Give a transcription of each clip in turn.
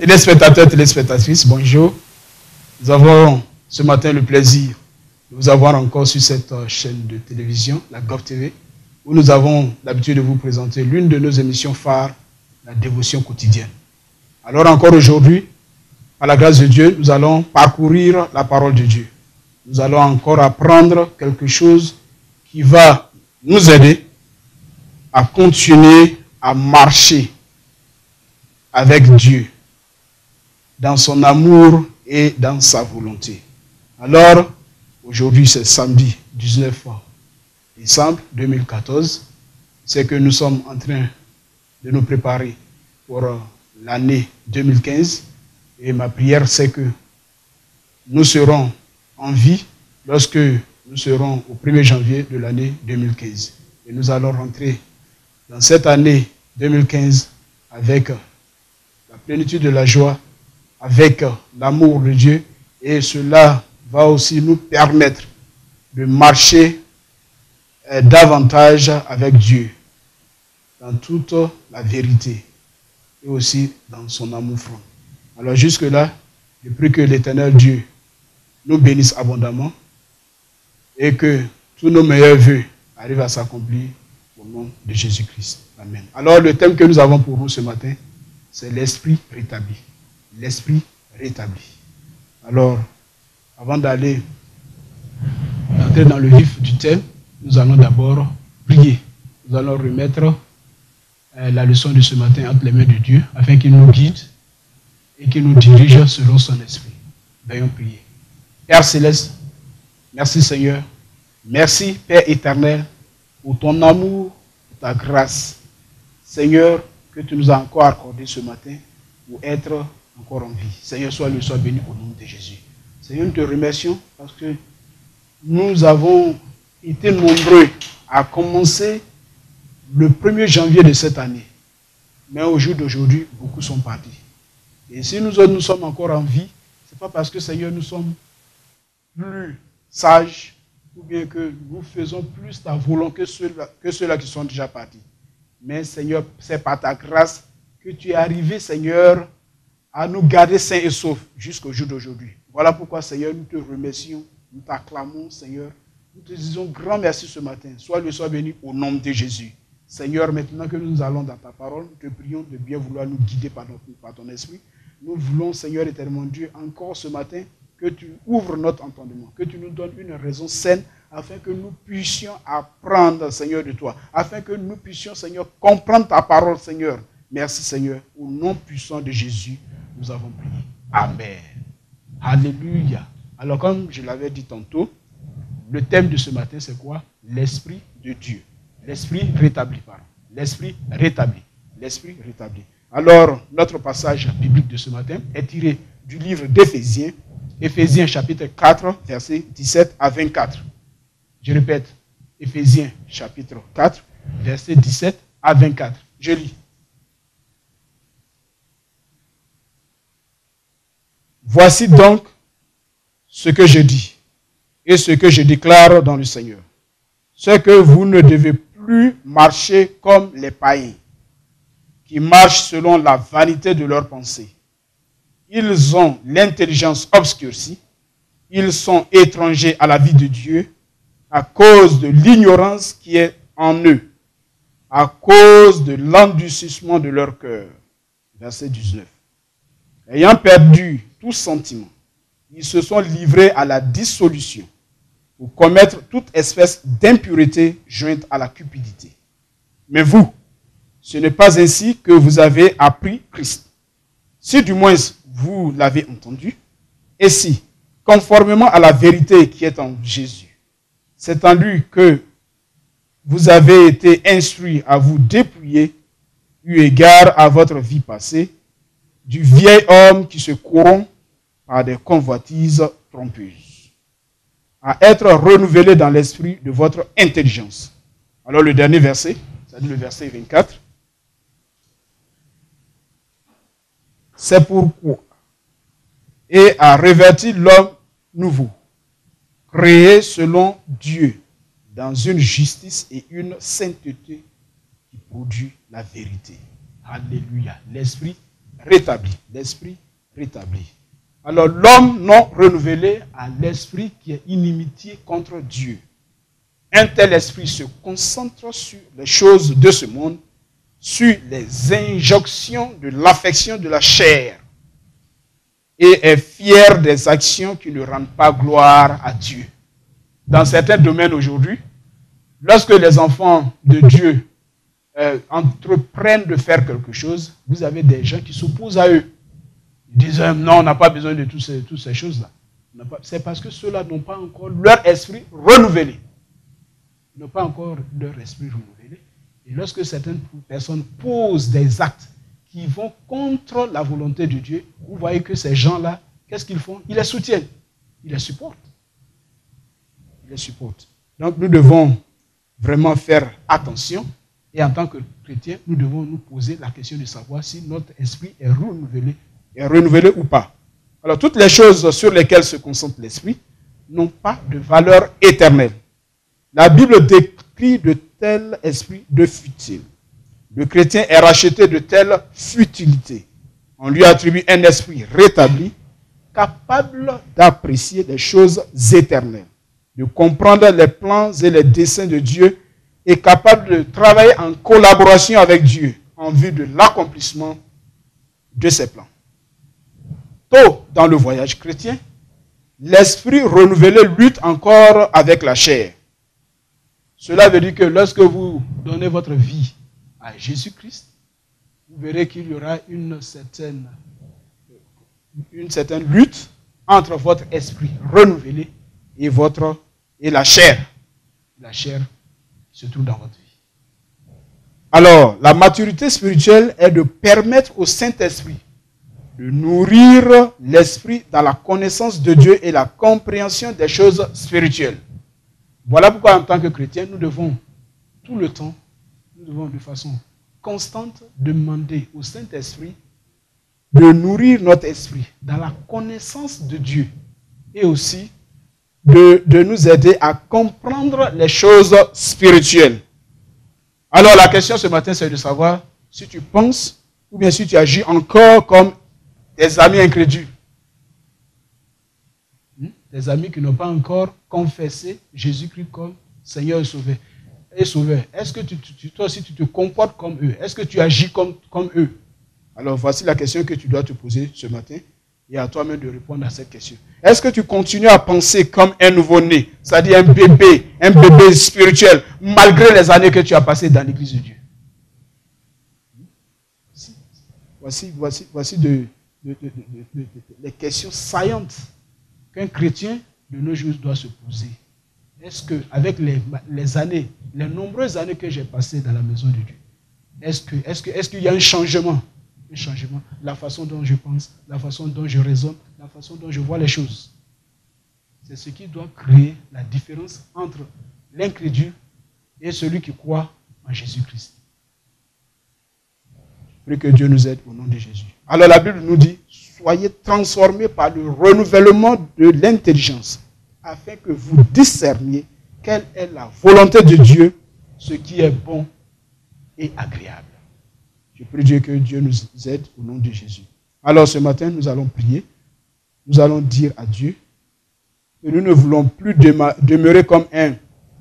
Téléspectateurs, téléspectatrices, bonjour. Nous avons ce matin le plaisir de vous avoir encore sur cette chaîne de télévision, la GovTV, où nous avons l'habitude de vous présenter l'une de nos émissions phares, la dévotion quotidienne. Alors encore aujourd'hui, par la grâce de Dieu, nous allons parcourir la parole de Dieu. Nous allons encore apprendre quelque chose qui va nous aider à continuer à marcher avec Dieu dans son amour et dans sa volonté. Alors, aujourd'hui c'est samedi 19 décembre 2014, c'est que nous sommes en train de nous préparer pour l'année 2015 et ma prière c'est que nous serons en vie lorsque nous serons au 1er janvier de l'année 2015. Et nous allons rentrer dans cette année 2015 avec la plénitude de la joie, avec l'amour de Dieu, et cela va aussi nous permettre de marcher davantage avec Dieu dans toute la vérité et aussi dans son amour franc. Alors jusque-là, je prie que l'Éternel Dieu nous bénisse abondamment et que tous nos meilleurs vœux arrivent à s'accomplir au nom de Jésus-Christ. Amen. Alors le thème que nous avons pour vous ce matin, c'est l'esprit rétabli. L'esprit rétabli. Alors, avant d'aller entrer dans le vif du thème, nous allons d'abord prier. Nous allons remettre la leçon de ce matin entre les mains de Dieu afin qu'il nous guide et qu'il nous dirige selon son esprit. Veuillons prier. Père Céleste, merci Seigneur. Merci Père éternel pour ton amour, pour ta grâce. Seigneur, que tu nous as encore accordé ce matin pour être encore en vie. Seigneur, sois béni au nom de Jésus. Seigneur, nous te remercions parce que nous avons été nombreux à commencer le 1er janvier de cette année. Mais au jour d'aujourd'hui, beaucoup sont partis. Et si nous autres, nous sommes encore en vie, ce n'est pas parce que, Seigneur, nous sommes plus sages ou bien que nous faisons plus ta volonté que ceux-là qui sont déjà partis. Mais, Seigneur, c'est par ta grâce que tu es arrivé, Seigneur, à nous garder sains et saufs jusqu'au jour d'aujourd'hui. Voilà pourquoi, Seigneur, nous te remercions, nous t'acclamons, Seigneur. Nous te disons grand merci ce matin. Sois béni au nom de Jésus. Seigneur, maintenant que nous allons dans ta parole, nous te prions de bien vouloir nous guider par ton esprit. Nous voulons, Seigneur éternel Dieu, encore ce matin, que tu ouvres notre entendement, que tu nous donnes une raison saine afin que nous puissions apprendre, Seigneur, de toi, afin que nous puissions, Seigneur, comprendre ta parole, Seigneur. Merci, Seigneur. Au nom puissant de Jésus, nous avons prié. Amen. Alléluia. Alors, comme je l'avais dit tantôt, le thème de ce matin, c'est quoi? L'Esprit de Dieu. L'Esprit rétabli, pardon. L'Esprit rétabli. L'Esprit rétabli. Alors, notre passage biblique de ce matin est tiré du livre d'Éphésiens, Éphésiens chapitre 4, versets 17 à 24. Je répète, Éphésiens chapitre 4, versets 17 à 24. Je lis. Voici donc ce que je dis et ce que je déclare dans le Seigneur. C'est que vous ne devez plus marcher comme les païens, qui marchent selon la vanité de leurs pensées. Ils ont l'intelligence obscurcie, ils sont étrangers à la vie de Dieu à cause de l'ignorance qui est en eux, à cause de l'endurcissement de leur cœur. Verset 19. Ayant perdu tout sentiment, ils se sont livrés à la dissolution pour commettre toute espèce d'impureté jointe à la cupidité. Mais vous, ce n'est pas ainsi que vous avez appris Christ. Si du moins vous l'avez entendu, et si, conformément à la vérité qui est en Jésus, c'est en lui que vous avez été instruits à vous dépouiller, eu égard à votre vie passée, du vieil homme qui se corrompt par des convoitises trompeuses, à être renouvelé dans l'esprit de votre intelligence. Alors le dernier verset, c'est-à-dire le verset 24, c'est pourquoi, et à revêtir l'homme nouveau, créé selon Dieu, dans une justice et une sainteté qui produit la vérité. Alléluia. L'esprit rétabli. L'esprit rétabli. Alors l'homme non renouvelé a l'esprit qui est inimitié contre Dieu. Un tel esprit se concentre sur les choses de ce monde, sur les injonctions de l'affection de la chair et est fier des actions qui ne rendent pas gloire à Dieu. Dans certains domaines aujourd'hui, lorsque les enfants de Dieu entreprennent de faire quelque chose, vous avez des gens qui s'opposent à eux. Ils disent, non, on n'a pas besoin de toutes ces choses-là. C'est parce que ceux-là n'ont pas encore leur esprit renouvelé. Ils n'ont pas encore leur esprit renouvelé. Et lorsque certaines personnes posent des actes qui vont contre la volonté de Dieu, vous voyez que ces gens-là, qu'est-ce qu'ils font? Ils les soutiennent. Ils les supportent. Ils les supportent. Donc nous devons vraiment faire attention. Et en tant que chrétiens, nous devons nous poser la question de savoir si notre esprit est renouvelé ou pas. Alors toutes les choses sur lesquelles se concentre l'esprit n'ont pas de valeur éternelle. La Bible décrit de tels esprits de futile. Le chrétien est racheté de telle futilité. On lui attribue un esprit rétabli, capable d'apprécier les choses éternelles, de comprendre les plans et les desseins de Dieu et capable de travailler en collaboration avec Dieu en vue de l'accomplissement de ses plans. Tôt dans le voyage chrétien, l'esprit renouvelé lutte encore avec la chair. Cela veut dire que lorsque vous donnez votre vie à Jésus-Christ, vous verrez qu'il y aura une certaine lutte entre votre esprit renouvelé et la chair. La chair qui se trouve dans votre vie. Alors, la maturité spirituelle est de permettre au Saint-Esprit de nourrir l'esprit dans la connaissance de Dieu et la compréhension des choses spirituelles. Voilà pourquoi en tant que chrétien, nous devons tout le temps, nous devons de façon constante demander au Saint-Esprit de nourrir notre esprit dans la connaissance de Dieu et aussi de nous aider à comprendre les choses spirituelles. Alors la question ce matin, c'est de savoir si tu penses ou bien si tu agis encore comme tes amis incrédules. Tes amis qui n'ont pas encore confessé Jésus-Christ comme Seigneur et Sauveur. Est-ce que toi aussi tu te comportes comme eux? Est-ce que tu agis comme eux? Alors voici la question que tu dois te poser ce matin et à toi-même de répondre à cette question. Est-ce que tu continues à penser comme un nouveau-né, c'est-à-dire un bébé spirituel, malgré les années que tu as passées dans l'église de Dieu? Voici les questions saillantes qu'un chrétien de nos jours doit se poser. Est-ce que, avec les années, les nombreuses années que j'ai passées dans la maison de Dieu, est-ce qu'il y a un changement? Un changement, la façon dont je pense, la façon dont je raisonne, la façon dont je vois les choses. C'est ce qui doit créer la différence entre l'incrédule et celui qui croit en Jésus-Christ. Je prie que Dieu nous aide au nom de Jésus. Alors la Bible nous dit, soyez transformés par le renouvellement de l'intelligence, afin que vous discerniez quelle est la volonté de Dieu, ce qui est bon et agréable. Je prie Dieu que Dieu nous aide au nom de Jésus. Alors ce matin, nous allons prier. Nous allons dire à Dieu que nous ne voulons plus demeurer comme un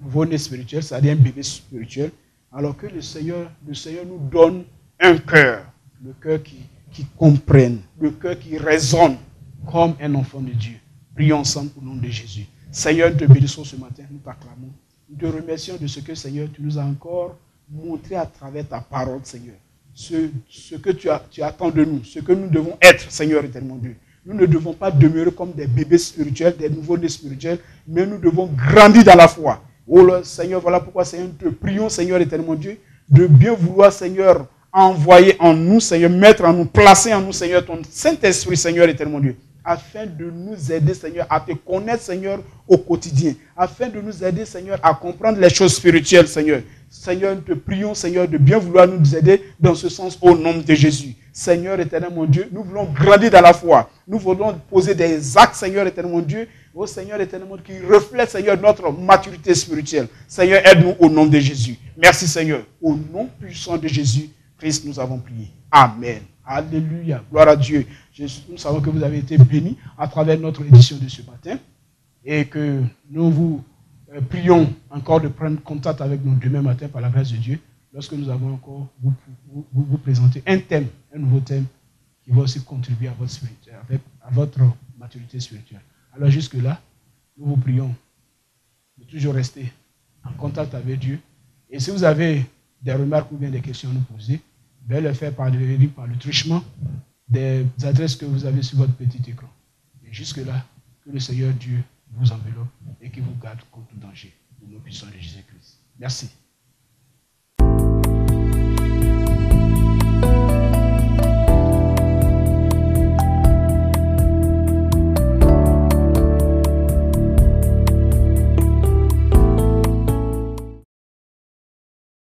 nouveau-né spirituel, c'est-à-dire un bébé spirituel, alors que le Seigneur nous donne un cœur, le cœur qui comprenne, le cœur qui raisonne comme un enfant de Dieu. Prions ensemble au nom de Jésus. Seigneur, nous te bénissons ce matin, nous t'acclamons. Nous te remercions de ce que, Seigneur, tu nous as encore montré à travers ta parole, Seigneur. Ce que tu attends de nous, ce que nous devons être, Seigneur éternel Dieu. Nous ne devons pas demeurer comme des bébés spirituels, des nouveaux-nés spirituels, mais nous devons grandir dans la foi. Oh Seigneur, voilà pourquoi, Seigneur, nous te prions, Seigneur éternel Dieu, de bien vouloir, Seigneur, envoyer en nous, Seigneur, mettre en nous, placer en nous, Seigneur, ton Saint-Esprit, Seigneur éternel Dieu, afin de nous aider, Seigneur, à te connaître, Seigneur, au quotidien, afin de nous aider, Seigneur, à comprendre les choses spirituelles, Seigneur. Seigneur, nous te prions, Seigneur, de bien vouloir nous aider dans ce sens au nom de Jésus. Seigneur éternel mon Dieu, nous voulons grandir dans la foi. Nous voulons poser des actes, Seigneur éternel mon Dieu, ô Seigneur éternel mon Dieu, qui reflètent, Seigneur, notre maturité spirituelle. Seigneur, aide-nous au nom de Jésus. Merci, Seigneur. Au nom puissant de Jésus, Christ, nous avons prié. Amen. Alléluia. Gloire à Dieu. Nous savons que vous avez été bénis à travers notre édition de ce matin et que nous vous prions encore de prendre contact avec nous demain matin par la grâce de Dieu lorsque nous avons encore vous présenter un thème, un nouveau thème qui va aussi contribuer à votre spiritualité, à votre maturité spirituelle. Alors jusque-là, nous vous prions de toujours rester en contact avec Dieu. Et si vous avez des remarques ou bien des questions à nous poser, veuillez le faire par le truchement des adresses que vous avez sur votre petit écran. Et jusque-là, que le Seigneur Dieu vous enveloppe et qu'il vous garde contre tout danger. Au nom puissant de Jésus-Christ. Merci.